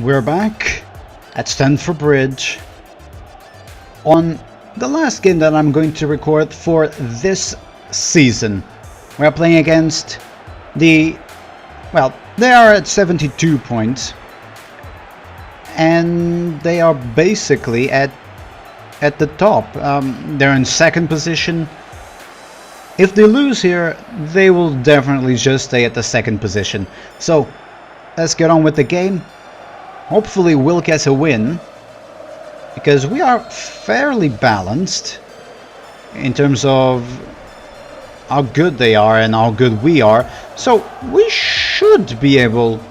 we're back at Stamford Bridge on the last game that I'm going to record for this season. We're playing against they are at 72 points and they are basically at the top. They're in second position. If they lose here, they will definitely just stay at the second position. So let's get on with the game. Hopefully we'll get a win, because we are fairly balanced in terms of how good they are and how good we are. So we should be able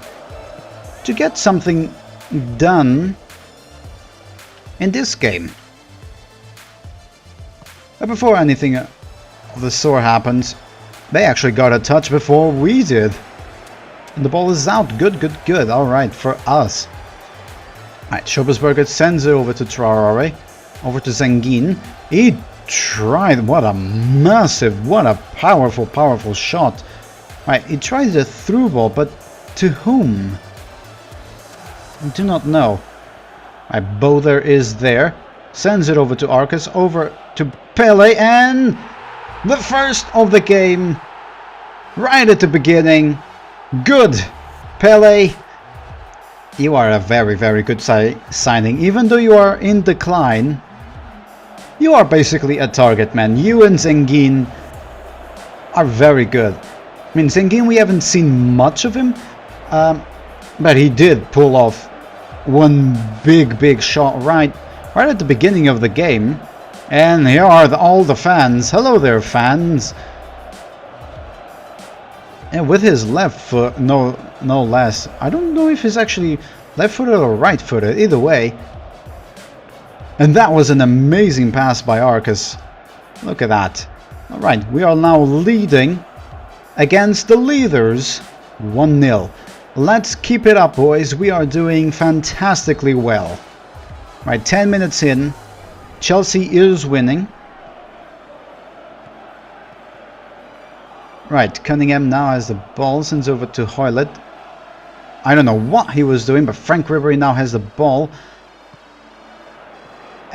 to get something done in this game. But before anything of the sort happens, they actually got a touch before we did. And the ball is out. Good. Alright, for us. Alright, Schobesberger sends it over to Traore. Over to Zengin. He tried. What a powerful shot. Right, he tried the through ball, but to whom? I do not know. Right, Bother is there. Sends it over to Arcus. Over to Pele. And the first of the game. Right at the beginning. Good. Pele. You are a very good signing. Even though you are in decline, you are basically a target man. You and Zengin are very good. I mean, Zengin, we haven't seen much of him, but he did pull off one big shot right at the beginning of the game. And here are all the fans. Hello there, fans. And with his left foot, no less. I don't know if he's actually left-footed or right-footed. Either way. And that was an amazing pass by Arcus. Look at that. Alright, we are now leading against the leaders 1-0. Let's keep it up, boys. We are doing fantastically well. Right, 10 minutes in. Chelsea is winning. Right, Cunningham now has the ball, sends over to Hoylett. I don't know what he was doing, but Frank Ribery now has the ball.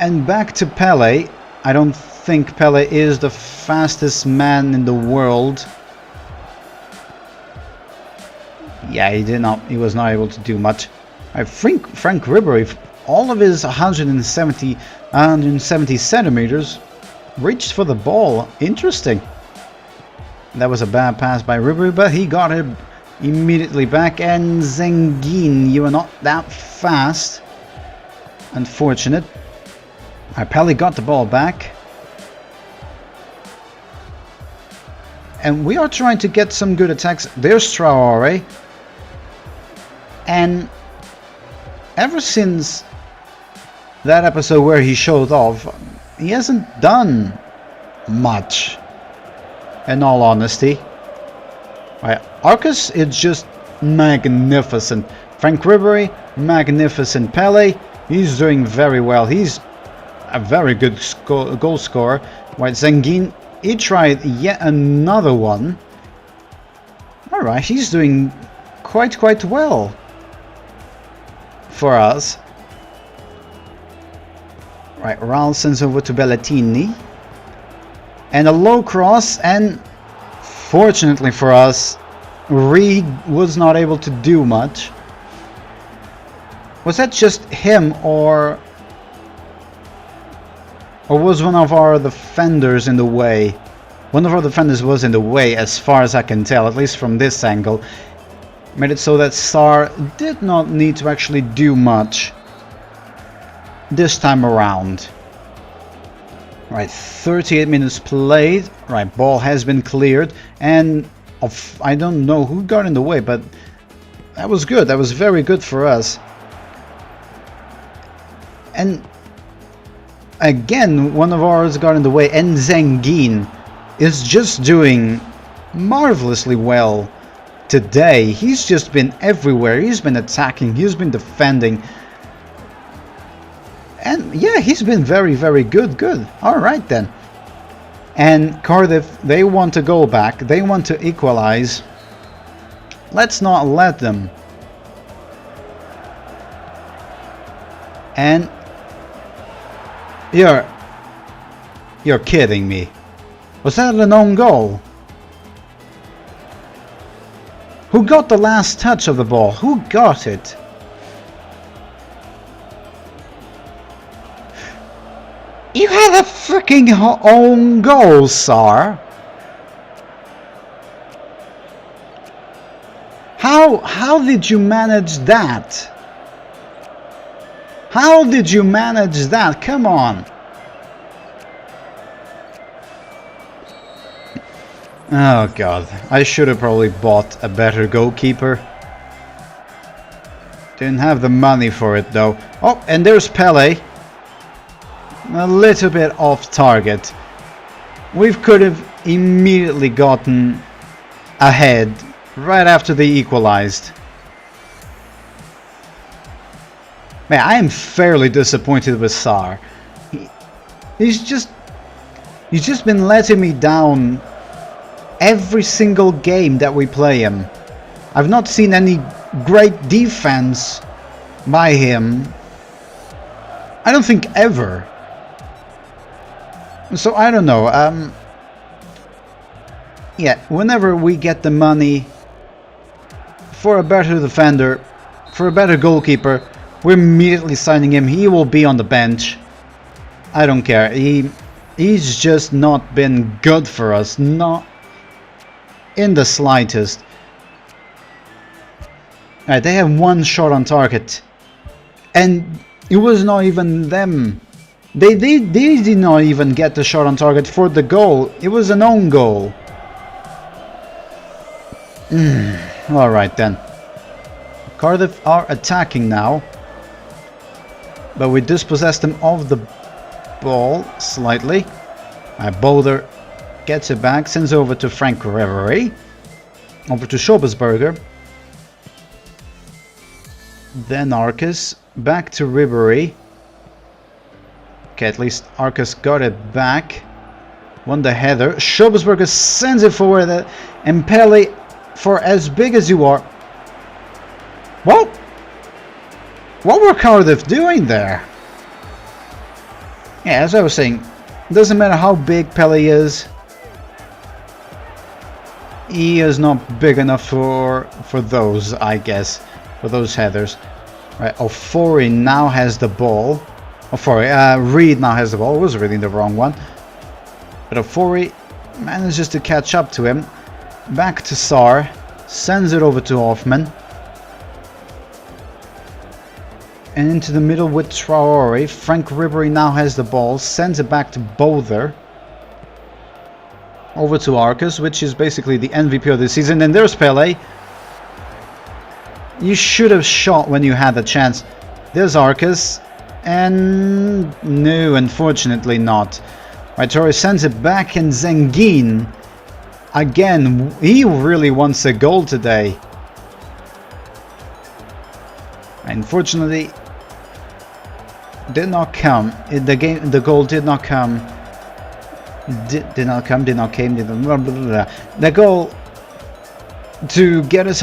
And back to Pele. I don't think Pele is the fastest man in the world. Yeah, he was not able to do much. Frank Ribery, all of his 170 centimeters, reached for the ball. Interesting. That was a bad pass by Ribery, but he got it immediately back. And Zengin, you are not that fast. Unfortunate. Pele got the ball back. And we are trying to get some good attacks. There's Traore. And ever since that episode where he showed off, he hasn't done much. In all honesty. Right, Arcus is just magnificent. Frank Ribery, magnificent. Pele, he's doing very well. He's a very good goal scorer. Right, Zengin, he tried yet another one. Alright, he's doing quite well for us. Right, Raul sends over to Bellatini. And a low cross, and fortunately for us, Reed was not able to do much. Was that just him, or was one of our defenders in the way? One of our defenders was in the way, as far as I can tell, at least from this angle. Made it so that Sar did not need to actually do much this time around. Right, 38 minutes played. Right, ball has been cleared. And I don't know who got in the way, but that was good. That was very good for us. And again, one of ours got in the way. And Zengin is just doing marvelously well today. He's just been everywhere. He's been attacking. He's been defending. And yeah, he's been very good. Alright then. And Cardiff, they want to go back. They want to equalize. Let's not let them. And you're kidding me. Was that an own goal? Who got the last touch of the ball? Who got it? You had a freaking own goal, sir. How did you manage that? How did you manage that? Come on. Oh god, I should have probably bought a better goalkeeper. Didn't have the money for it though. Oh, and there's Pele. A little bit off target. We could have immediately gotten ahead right after they equalized. Man, I am fairly disappointed with Sarr. He's just been letting me down every single game that we play him. I've not seen any great defense by him. I don't think ever. So I don't know. Yeah, whenever we get the money for a better defender, for a better goalkeeper, we're immediately signing him. He will be on the bench. I don't care. He's just not been good for us. Not in the slightest. Alright, they have one shot on target. And it was not even them. They did not even get the shot on target for the goal. It was an own goal. Alright then. Cardiff are attacking now. But we dispossessed them of the ball slightly. Boulder gets it back, sends over to Frank Lampard. Over to Schobesberger. Then Arcus. Back to Ribery. Okay, at least Arcus got it back. Won the header. Schobesberger sends it forward. And Pele, for as big as you are. What? What were Cardiff doing there? Yeah, as I was saying, doesn't matter how big Pele is. He is not big enough for those, I guess. For those headers. Right, Ofori now has the ball. Reed now has the ball. I was reading the wrong one. But Ofori manages to catch up to him. Back to Sarr. Sends it over to Hoffman. And into the middle with Traore. Frank Ribery now has the ball. Sends it back to Boulder. Over to Arcus, which is basically the MVP of the season. And there's Pele. You should have shot when you had the chance. There's Arcus. And no, unfortunately not. Right, Traore sends it back, and Zengin. Again, he really wants a goal today. Unfortunately, did not come. The goal did not come. Did not come. Blah, blah, blah. The goal to get us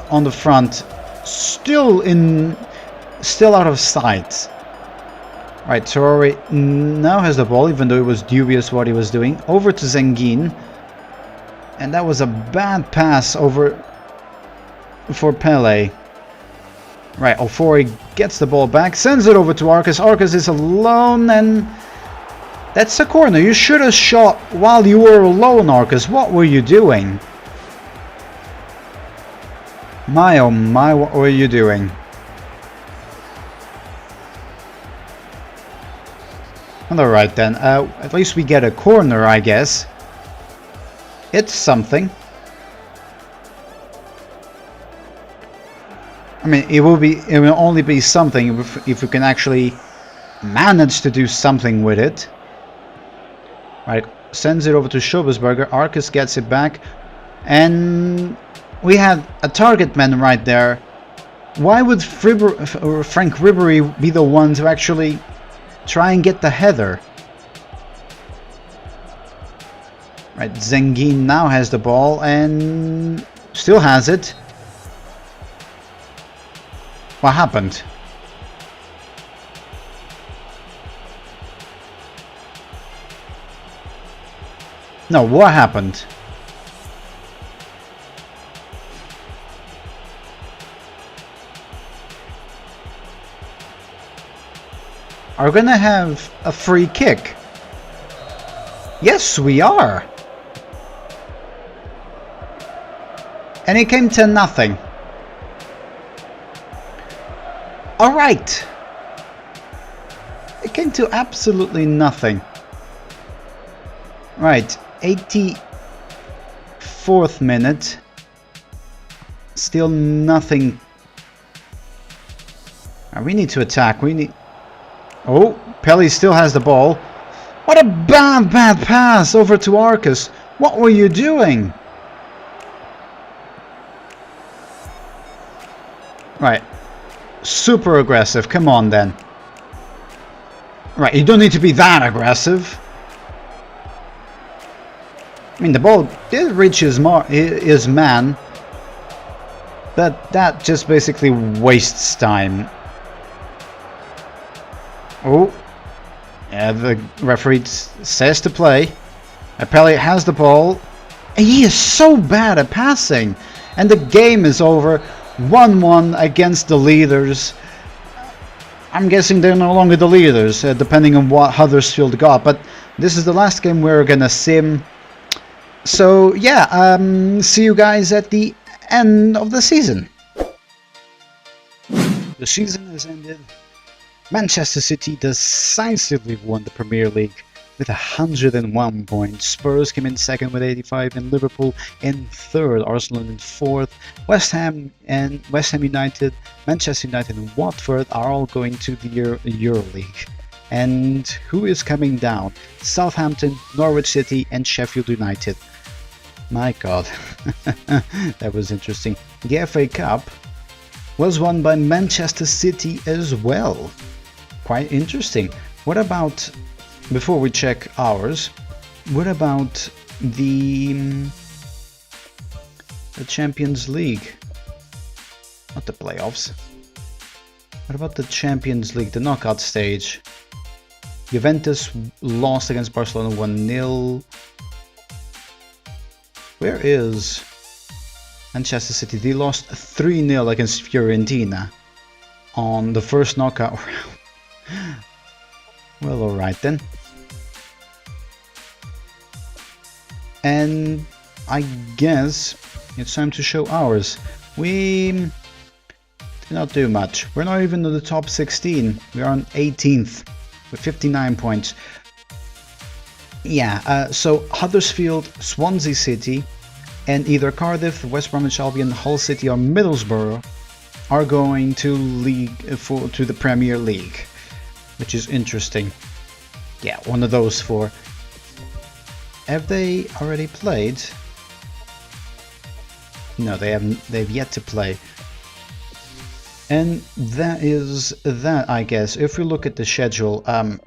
on the front, still out of sight. Right, Traore now has the ball, even though it was dubious what he was doing. Over to Zengin. And that was a bad pass over for Pele. Right, Ofori gets the ball back, sends it over to Arcus. Arcus is alone, and that's a corner. You should have shot while you were alone, Arcus. What were you doing? My oh my, what were you doing? Alright then, at least we get a corner, I guess. It's something. I mean, it will only be something if we can actually manage to do something with it. Right, sends it over to Schobesberger. Arcus gets it back, and we had a target man right there. Why would Frank Ribery be the one to actually try and get the header? Right, Zengin now has the ball and still has it. What happened? No, what happened? Are we gonna have a free kick? Yes, we are. And it came to nothing. Alright. It came to absolutely nothing. Right, 84th minute. Still nothing. We need to attack. We need... Oh, Pelly still has the ball. What a bad pass over to Arcus. What were you doing? Right. Super aggressive. Come on then. Right, you don't need to be that aggressive. I mean, the ball did reach his man. But that just basically wastes time. Oh. Yeah, the referee says to play. Pelé has the ball. And he is so bad at passing. And the game is over. 1-1 against the leaders. I'm guessing they're no longer the leaders, depending on what Huddersfield got. But this is the last game we're gonna sim. So yeah, see you guys at the end of the season. The season has ended. Manchester City decisively won the Premier League with 101 points. Spurs came in second with 85, and Liverpool in third, Arsenal in fourth. West Ham United, Manchester United and Watford are all going to the EuroLeague. And who is coming down? Southampton, Norwich City and Sheffield United. My god, that was interesting. The FA Cup was won by Manchester City as well. Quite interesting. What about, before we check ours, what about the Champions League? Not the playoffs. What about the Champions League, the knockout stage? Juventus lost against Barcelona 1-0. Where is Manchester City? They lost 3-0 against Fiorentina on the first knockout round. Well, alright then. And I guess it's time to show ours. We did not do much. We're not even in the top 16. We're on 18th with 59 points. Yeah, so Huddersfield, Swansea City, and either Cardiff, West Bromwich Albion, Hull City or Middlesbrough are going to to the Premier League, which is interesting. Yeah, one of those four. Have they already played? No, they haven't. They've yet to play. And that is that, I guess. If we look at the schedule, a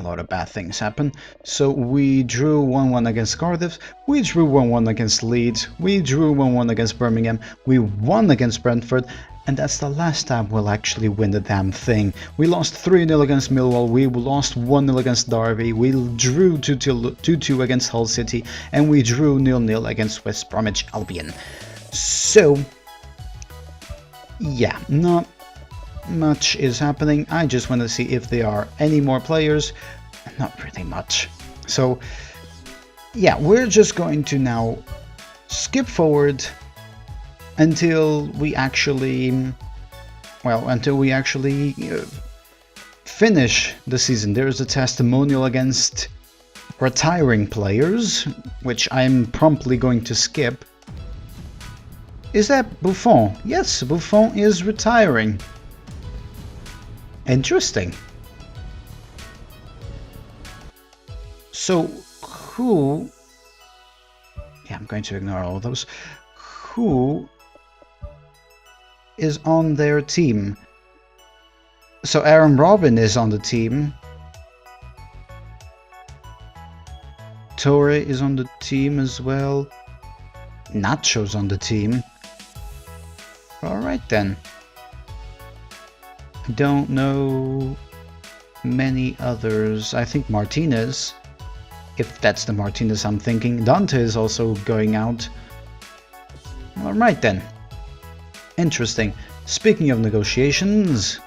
lot of bad things happen. So we drew 1-1 against Cardiff, we drew 1-1 against Leeds, we drew 1-1 against Birmingham, we won against Brentford, and that's the last time we'll actually win the damn thing. We lost 3-0 against Millwall, we lost 1-0 against Derby, we drew 2-2 against Hull City, and we drew 0-0 against West Bromwich Albion. So, yeah, not much is happening. I just want to see if there are any more players. Not pretty much. So yeah, we're just going to now skip forward until we actually finish the season. There is a testimonial against retiring players, which I'm promptly going to skip. Is that Buffon? Yes, Buffon is retiring. Interesting. So, who... Yeah, I'm going to ignore all those. Who is on their team? So, Aaron Robin is on the team. Torre is on the team as well. Nacho's on the team. Alright then. I don't know many others. I think Martinez if that's the Martinez I'm thinking. Dante is also going out. Alright then. Interesting. Speaking of negotiations...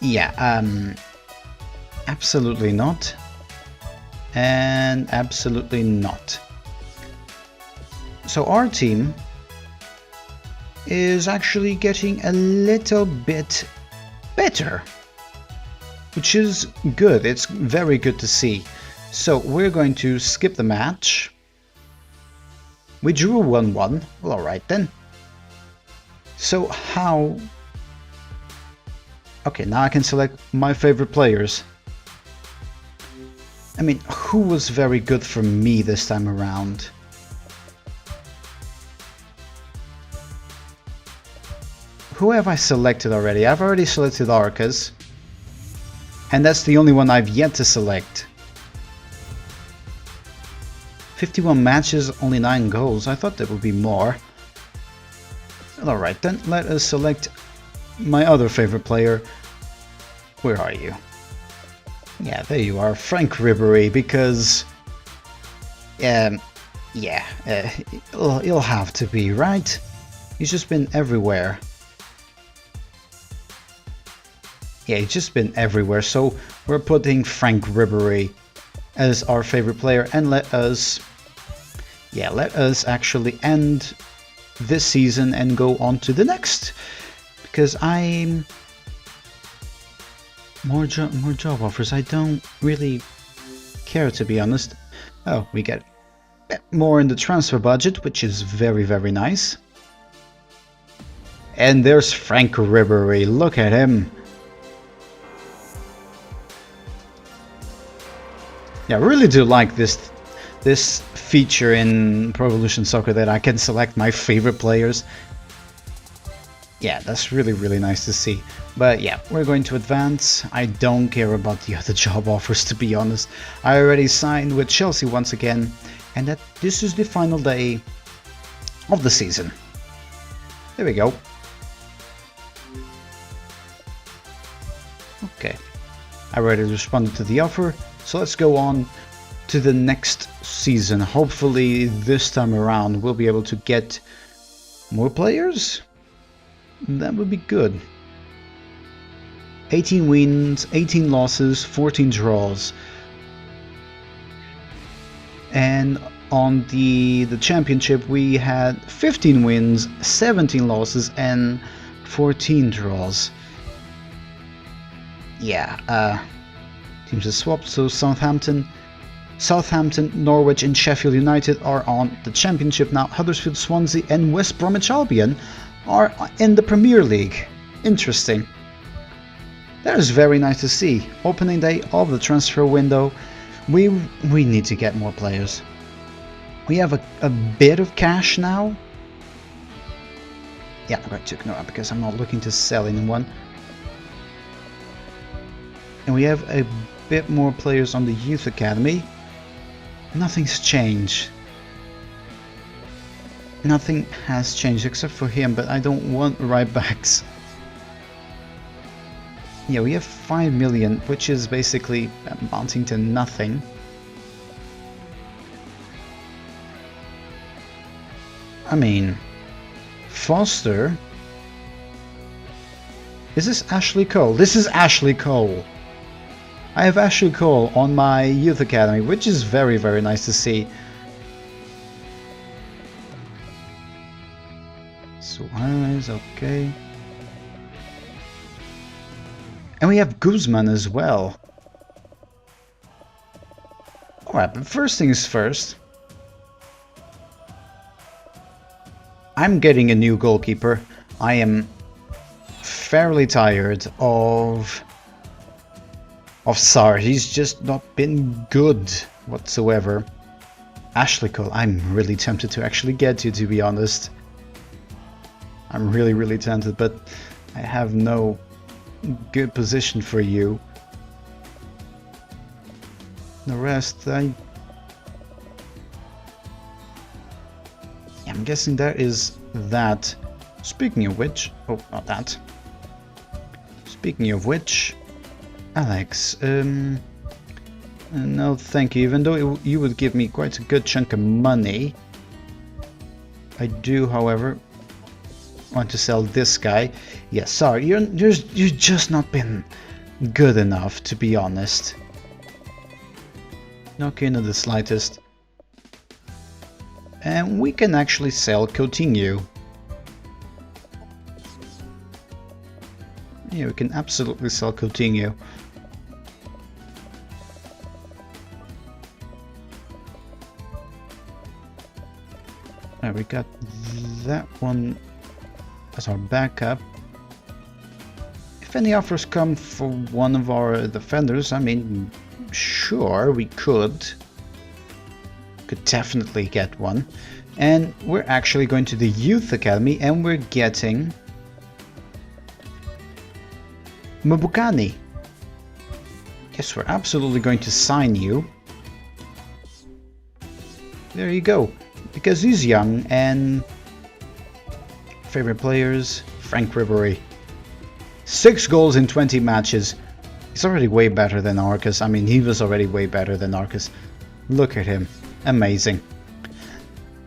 Yeah, absolutely not. And absolutely not. So our team is actually getting a little bit better, which is good. It's very good to see. So we're going to skip the match. We drew 1-1. Well, alright then. So how... Okay, now I can select my favorite players. I mean, who was very good for me this time around? Who have I selected already? I've already selected Arcas. And that's the only one I've yet to select. 51 matches, only 9 goals. I thought there would be more. Alright then, let us select my other favorite player. Where are you? Yeah, there you are, Frank Ribery, because... it'll have to be, right? He's just been everywhere. Yeah, he's just been everywhere, so we're putting Frank Ribery as our favorite player, and let us actually end this season and go on to the next, because I'm... More job offers, I don't really care, to be honest. Oh, we get more in the transfer budget, which is very, very nice. And there's Frank Ribery, look at him. Yeah, I really do like this feature in Pro Evolution Soccer that I can select my favorite players. Yeah, that's really, really nice to see. But yeah, we're going to advance. I don't care about the other job offers, to be honest. I already signed with Chelsea once again, and that this is the final day of the season. There we go. Okay, I already responded to the offer, so let's go on to the next season. Hopefully this time around we'll be able to get more players. That would be good. 18 wins, 18 losses, 14 draws. And on the championship we had 15 wins, 17 losses and 14 draws. Yeah, teams have swapped, so Southampton, Norwich and Sheffield United are on the championship now. Huddersfield, Swansea and West Bromwich Albion are in the Premier League. Interesting. That is very nice to see. Opening day of the transfer window. We need to get more players. We have a bit of cash now. Yeah, I'm going to ignore it because I'm not looking to sell anyone. And we have a bit more players on the youth academy. Nothing's changed. Nothing has changed except for him, but I don't want right backs. Yeah, we have 5 million, which is basically amounting to nothing. I mean, Foster. Is this Ashley Cole? This is Ashley Cole. I have Ashley Cole on my youth academy, which is very, very nice to see. Suarez, okay. And we have Guzman as well. Alright, but first things first. I'm getting a new goalkeeper. I am fairly tired of Sar. He's just not been good whatsoever. Ashley Cole, I'm really tempted to actually get you, to be honest. I'm really, really tempted, but I have no good position for you. The rest, I'm guessing that is that. Speaking of which, oh, not that. Speaking of which, Alex, No, thank you. Even though you would give me quite a good chunk of money, I do, however, want to sell this guy. Yes, sorry, you've just not been good enough, to be honest. Not keen in the slightest. And we can actually sell Coutinho. Yeah, we can absolutely sell Coutinho. Right, we got that one as our backup. If any offers come for one of our defenders, I mean, sure, we could definitely get one. And we're actually going to the youth academy and we're getting Mabukani. Yes, we're absolutely going to sign you. There you go. Because he's young and favorite players, Frank Ribery. 6 goals in 20 matches. He's already way better than Arcus. I mean, he was already way better than Arcus. Look at him. Amazing.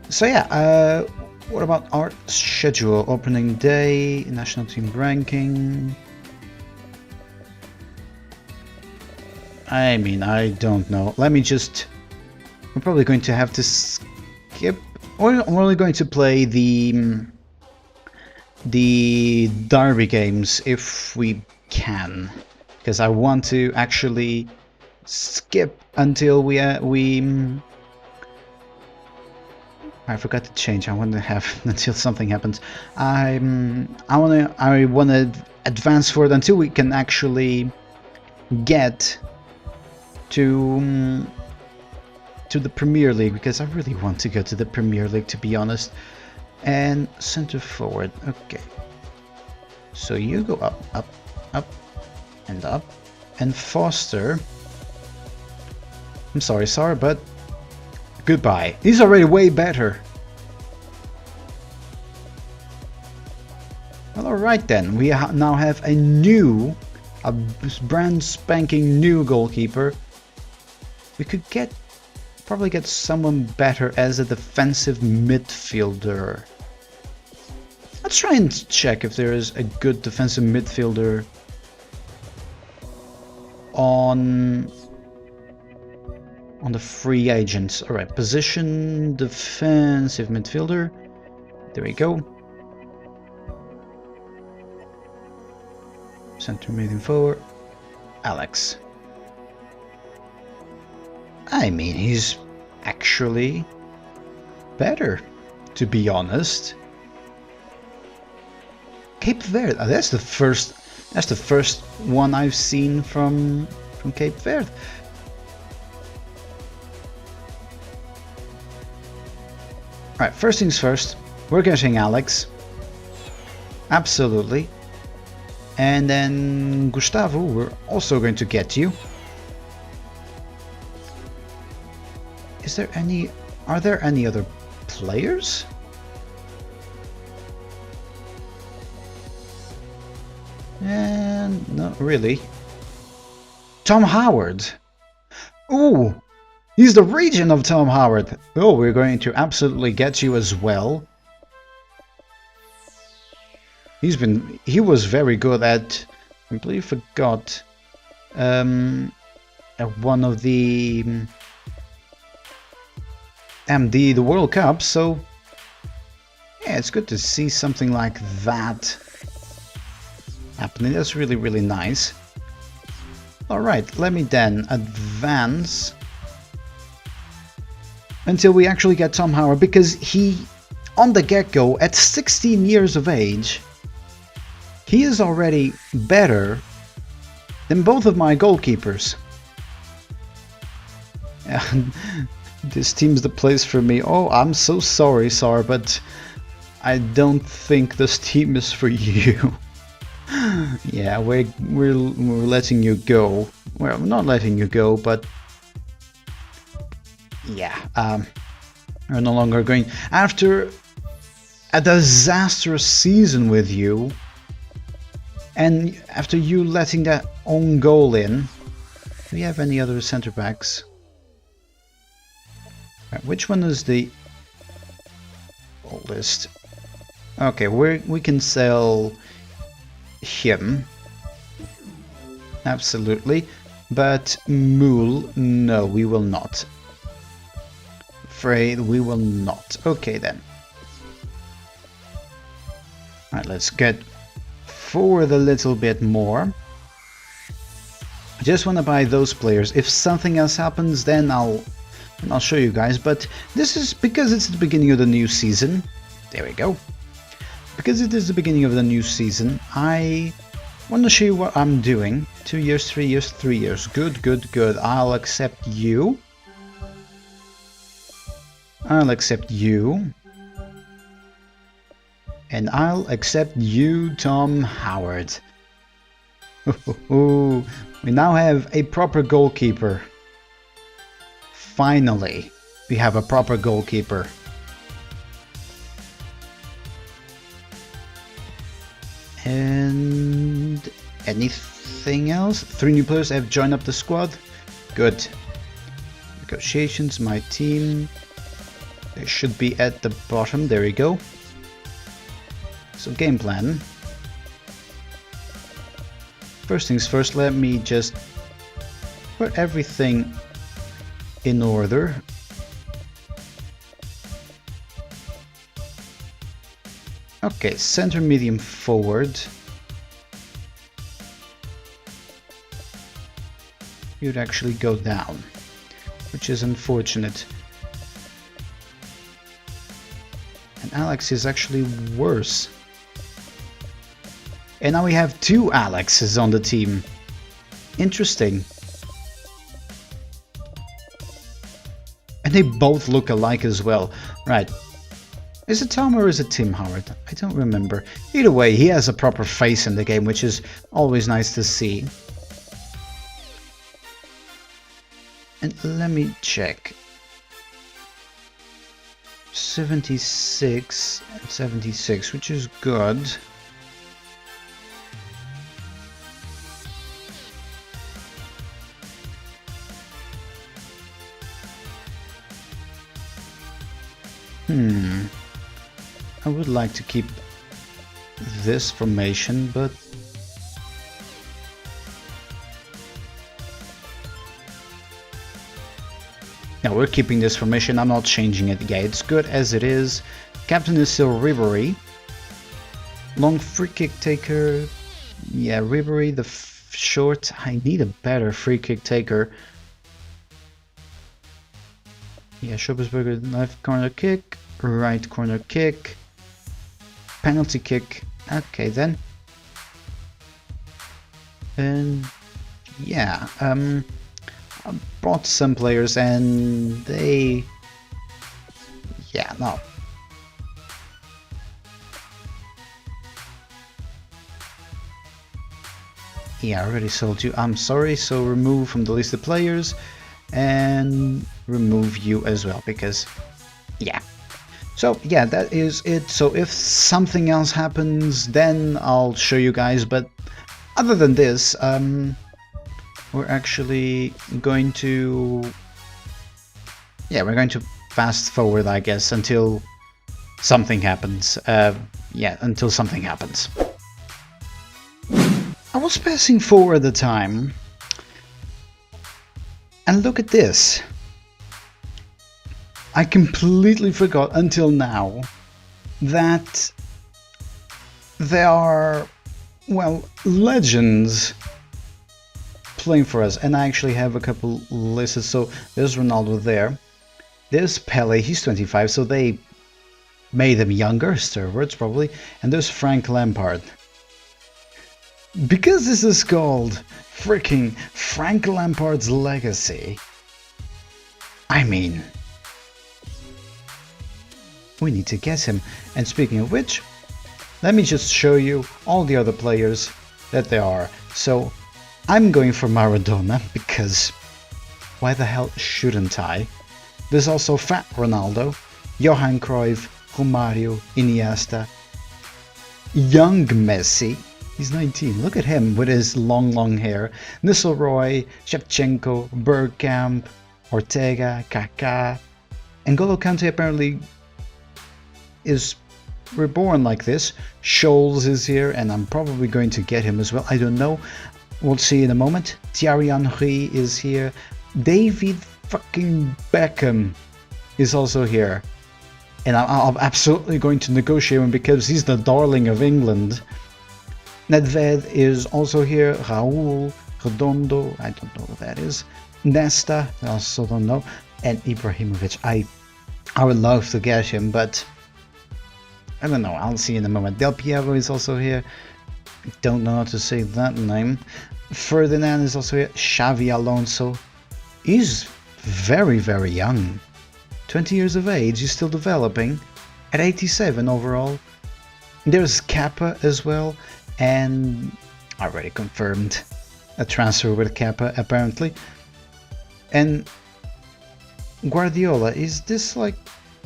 So yeah, what about our schedule? Opening day, national team ranking. I mean, I don't know. Let me just... We're probably going to have to skip... We're only going to play the derby games if we can. Because I want to actually skip until I forgot to change. I want to have until something happens. I want to advance forward until we can actually get to the Premier League, because I really want to go to the Premier League, to be honest. And center forward. Okay. So you go up, up, up, and up, and Foster. I'm sorry, Sarah, but goodbye. He's already way better. Well, alright then. We now have a brand spanking new goalkeeper. We could probably get someone better as a defensive midfielder. Let's try and check if there is a good defensive midfielder on the free agents. Alright, position defensive midfielder. There we go. Center midfield forward. Alex. I mean, he's actually better, to be honest. Cape Verde. Oh, that's the first one I've seen from Cape Verde. Right, first things first, we're getting Alex. Absolutely. And then Gustavo, we're also going to get you. Are there any other players? And not really. Tom Howard. Ooh, he's the region of Tom Howard. Oh, we're going to absolutely get you as well. He was very good at, I completely forgot, at one of the the World Cup, so yeah, it's good to see something like that happening. That's really, really nice. Alright, let me then advance until we actually get Tom Howard, because he, on the get-go, at 16 years of age, he is already better than both of my goalkeepers. And this team's the place for me. Oh, I'm so sorry, Sar, but I don't think this team is for you. Yeah, we're letting you go. Well, not letting you go, but yeah, we're no longer going. After a disastrous season with you, and after you letting that own goal in, we have any other center backs? Right, which one is the oldest? Okay, we can sell him. Absolutely. But Mool, no, we will not. Afraid we will not. Okay then. Alright, let's get forward a little bit more. I just want to buy those players. If something else happens, then I'll show you guys. But this is because it's the beginning of the new season. There we go. Because it is the beginning of the new season, I want to show you what I'm doing. 2 years, 3 years, 3 years. Good, good, good. I'll accept you. I'll accept you. And I'll accept you, Tom Howard. We now have a proper goalkeeper. Finally, we have a proper goalkeeper. And anything else? 3 new players have joined up the squad. Good. Negotiations, my team. They should be at the bottom. There we go. So game plan. First things first, let me just put everything in order. Okay, center, medium, forward. You'd actually go down, which is unfortunate. And Alex is actually worse. And now we have 2 Alexes on the team. Interesting. And they both look alike as well. Right. Is it Tom or is it Tim Howard? I don't remember. Either way, he has a proper face in the game, which is always nice to see. And let me check. 76 and 76, which is good. I would like to keep this formation, but yeah, we're keeping this formation. I'm not changing it. Yeah, it's good as it is. Captain is still Ribery. Long free kick taker. Yeah, Ribery, the short. I need a better free kick taker. Yeah, Schobesberger, left corner kick, right corner kick, penalty kick. Okay then. And yeah, I brought some players and they, yeah, no. Yeah, I already sold you. I'm sorry, so remove from the list of players and remove you as well, because yeah. So yeah, that is it. So if something else happens, then I'll show you guys, but other than this, we're actually going to, yeah, we're going to fast forward, I guess, until something happens. Yeah, until something happens. I was passing forward the time, and look at this. I completely forgot until now that there are, well, legends playing for us, and I actually have a couple listed. So there's Ronaldo there, there's Pele, he's 25, so they made him younger, steroids probably, and there's Frank Lampard. Because this is called freaking Frank Lampard's Legacy, I mean, we need to guess him. And speaking of which, let me just show you all the other players that there are. So I'm going for Maradona, because why the hell shouldn't I? There's also Fat Ronaldo, Johan Cruyff, Romario, Iniesta, young Messi, He's 19. Look at him with his long hair. Nistelrooy, Shevchenko, Bergkamp, Ortega, Kaká. N'Golo Kante apparently is reborn like this. Scholes is here, and I'm probably going to get him as well. I don't know. We'll see in a moment. Thierry Henry is here. David fucking Beckham is also here. And I'm absolutely going to negotiate him because he's the darling of England. Nedved is also here. Raul, Redondo, I don't know what that is. Nesta, I also don't know. And Ibrahimovic. I would love to get him, but I don't know. I'll see in a moment. Del Piero is also here. Don't know how to say that name. Ferdinand is also here. Xavi Alonso. He's very, very young. 20 years of age. He's still developing. At 87 overall. There's Kappa as well. And already confirmed a transfer with Kappa apparently. And Guardiola, is this like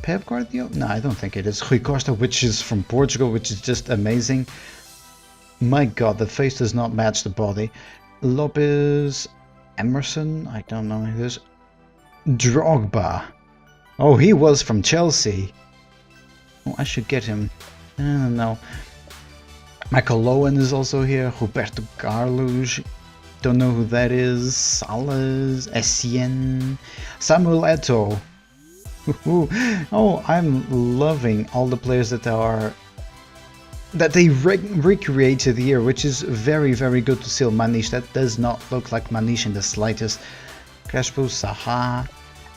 Pep Guardiola? No, I don't think it is. Rui Costa, which is from Portugal, which is just amazing. My god, the face does not match the body. Lopez, Emerson, I don't know who it is. Drogba. Oh, he was from Chelsea. Oh, I should get him. I don't know. Michael Owen is also here. Roberto Carlos. Don't know who that is. Salas, Essien, Samuel Eto'o. Oh, I'm loving all the players that they recreated here, which is very, very good to see. Manish, that does not look like Manish in the slightest. Crespo, Saha.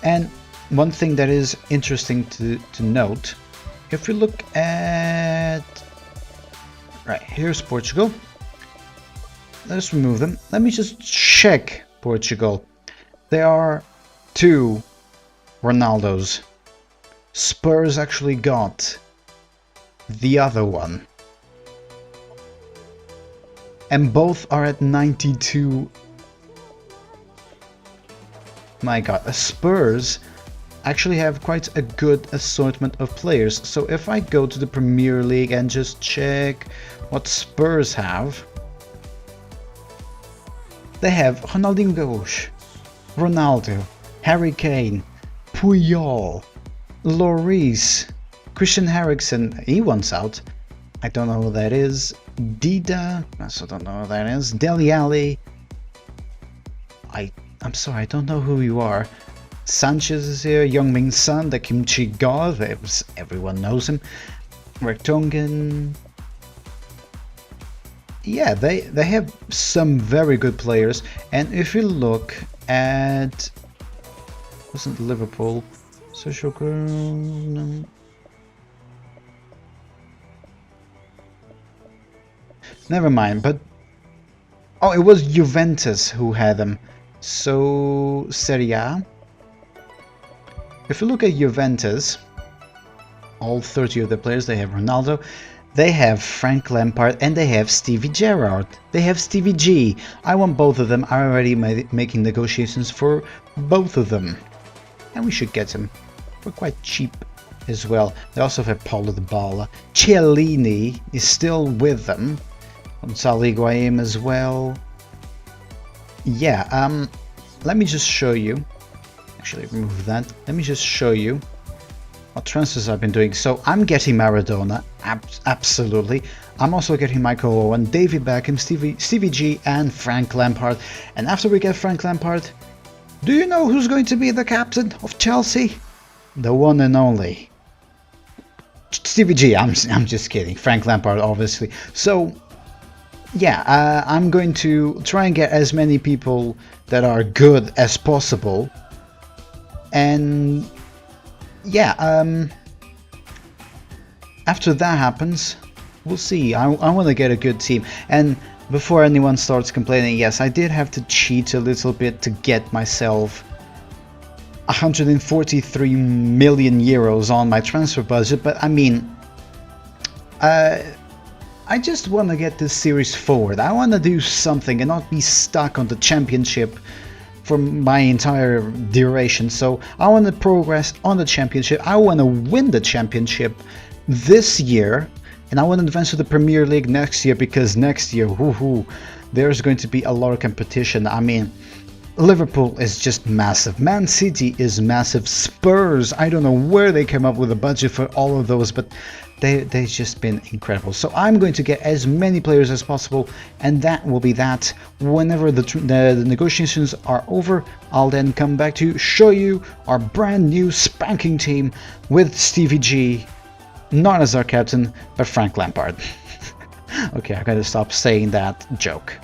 And one thing that is interesting to note, if we look at... Right, here's Portugal. Let's remove them. Let me just check Portugal. There are 2 Ronaldos. Spurs actually got the other one. And both are at 92. My god, Spurs actually have quite a good assortment of players. So if I go to the Premier League and just check what Spurs have, they have Ronaldinho Gaúcho, Ronaldo, Harry Kane, Puyol, Lloris, Christian Eriksen, he wants out. I don't know who that is. Dida, I also don't know who that is. Dele Alli. I'm sorry, I don't know who you are. Sanchez is here. Young-Min Son, the Kimchi God, everyone knows him. Vertonghen. Yeah, they have some very good players. And if you look at... wasn't Liverpool? Social... No. Never mind, but... oh, it was Juventus who had them. So, Serie A. If you look at Juventus, all 30 of the players, they have Ronaldo, they have Frank Lampard, and they have Stevie Gerrard. They have Stevie G. I want both of them. I'm already making negotiations for both of them. And we should get them. We're quite cheap as well. They also have Paulo Dybala. Chiellini is still with them. Gonzalo Higuaín as well. Yeah, let me just show you. Actually, remove that. Let me just show you what transfers I've been doing. So I'm getting Maradona, absolutely. I'm also getting Michael Owen, David Beckham, Stevie G, and Frank Lampard. And after we get Frank Lampard, do you know who's going to be the captain of Chelsea? The one and only Stevie G. I'm just kidding. Frank Lampard, obviously. So yeah, I'm going to try and get as many people that are good as possible. And yeah, after that happens, we'll see. I want to get a good team. And before anyone starts complaining, yes, I did have to cheat a little bit to get myself 143 million euros on my transfer budget. But I mean, I just want to get this series forward. I want to do something and not be stuck on the championship for my entire duration. So I want to progress on the championship. I want to win the championship this year, and I want to advance to the Premier League next year, because next year, there's going to be a lot of competition. I mean, Liverpool is just massive. Man City is massive. Spurs, I don't know where they came up with a budget for all of those, but they've just been incredible. So I'm going to get as many players as possible, and that will be that. Whenever the negotiations are over, I'll then come back to show you our brand new spanking team with Stevie G, not as our captain, but Frank Lampard. Okay, I gotta stop saying that joke.